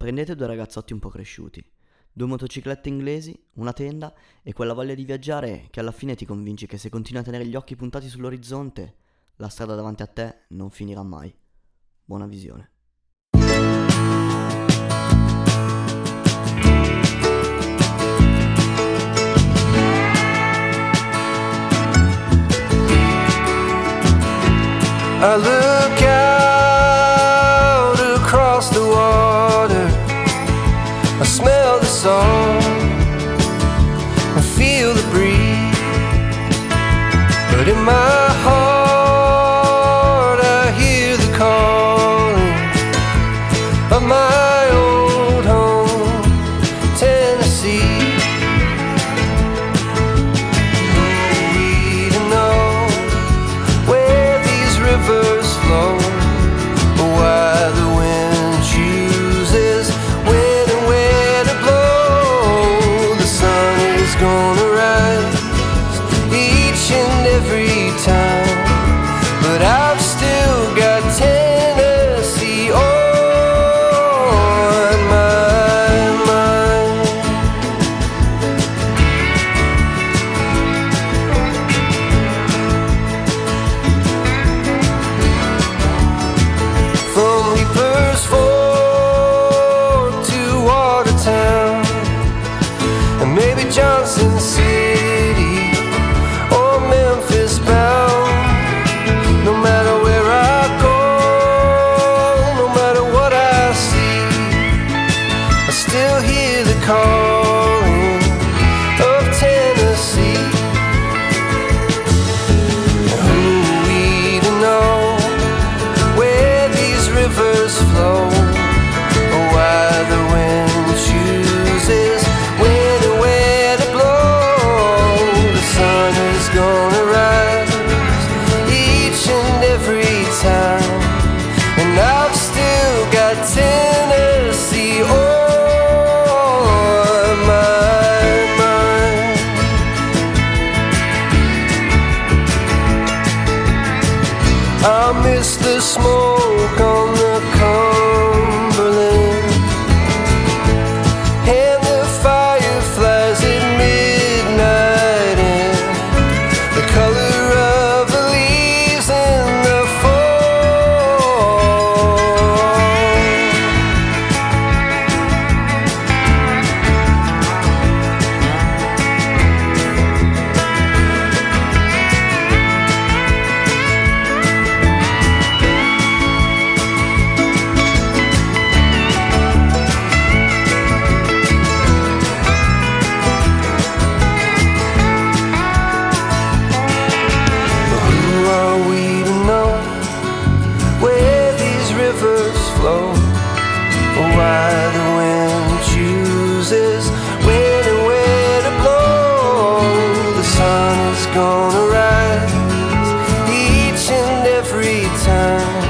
Prendete due ragazzotti un po' cresciuti, due motociclette inglesi, una tenda e quella voglia di viaggiare che alla fine ti convinci che se continui a tenere gli occhi puntati sull'orizzonte, la strada davanti a te non finirà mai. Buona visione. I look out across the water, I smell the salt, I feel the breeze, but in my heart I hear the calling of my old home, Tennessee. We don't know where these rivers flow, or why the wind chooses when and where to blow. The sun is gonna rise each and every time, but I've still got Tennessee on my mind. From Reaper's Fork to Watertown, and maybe Johnson City or Memphis bound. No matter where I go, no matter what I see, I still hear the calling of Tennessee. Who even know where these rivers flow, or why the wind chooses when and where to blow. The sun is gonna rise each and every time, and I've still got Tennessee on my mind. I miss the smoke on the Cumberland and the fireflies at midnight, and the color of the leaves in the fall. Who are we to know where these rivers flow, or why the wind chooses when and where to blow? The sun is gonna rise each and every time,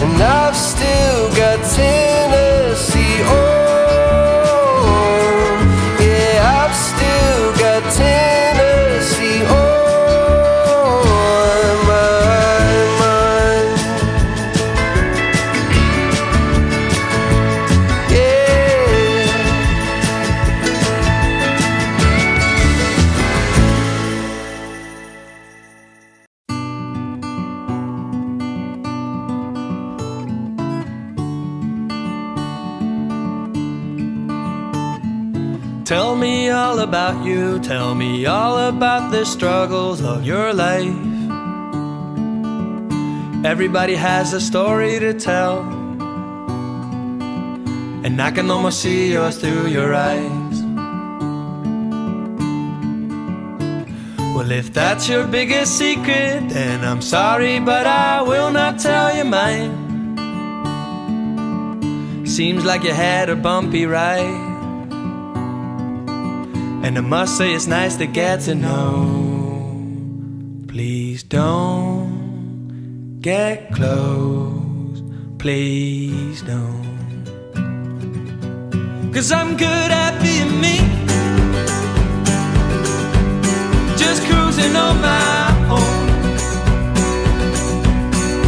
and I've still got Tennessee on. Yeah, I've still got Tennessee on my mind. Yeah. Tell me all about you, tell me all about the struggles of your life. Everybody has a story to tell, and I can almost see yours through your eyes. Well, if that's your biggest secret, then I'm sorry, but I will not tell you mine. Seems like you had a bumpy ride, and I must say it's nice to get to know. Please don't get close, please don't. 'Cause I'm good at being me, just cruising on my own.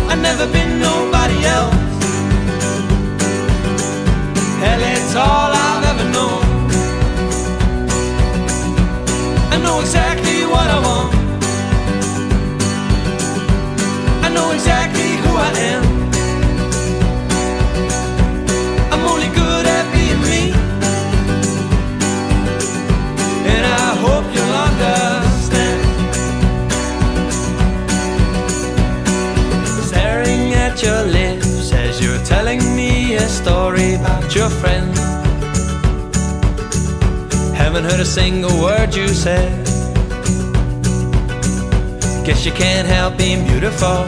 I've never been nobody else. Hell, exactly who I am. I'm only good at being me, and I hope you'll understand. Staring at your lips as you're telling me a story about your friend. Haven't heard a single word you said. Guess you can't help being beautiful.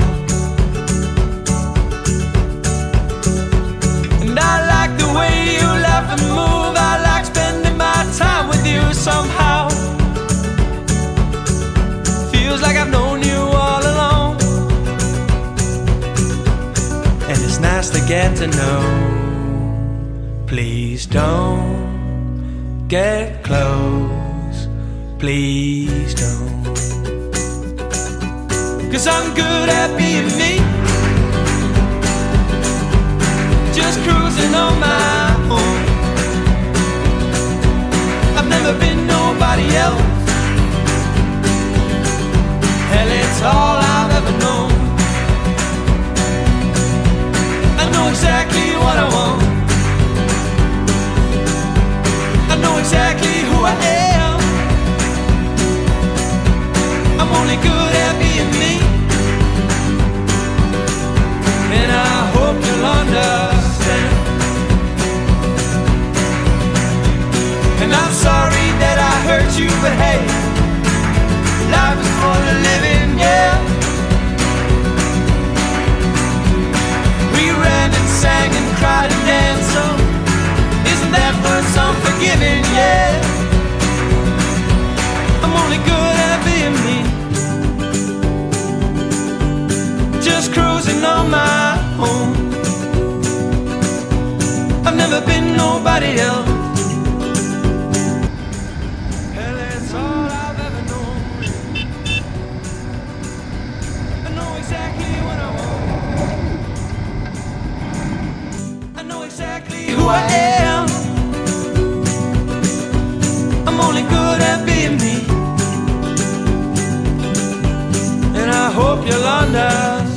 And I like the way you laugh and move. I like spending my time with you somehow. Feels like I've known you all along. And it's nice to get to know. Please don't get close. Please don't. 'Cause I'm good at being me, just cruising on my own. I've never been nobody else. Hell, it's all I've ever known. I know exactly what I want. I know exactly who I am. I'm only good at being me, and I hope you'll understand. And I'm sorry that I hurt you, but hey, life is for the living, yeah. We ran and sang and cried and danced, so isn't that worth some forgiving, yeah. I'm only good at being me, just cruising on my own. I've never been nobody else. Hell, that's all I've ever known. I know exactly what I want. I know exactly who I am. I'm only good at being me, and I hope you'll understand.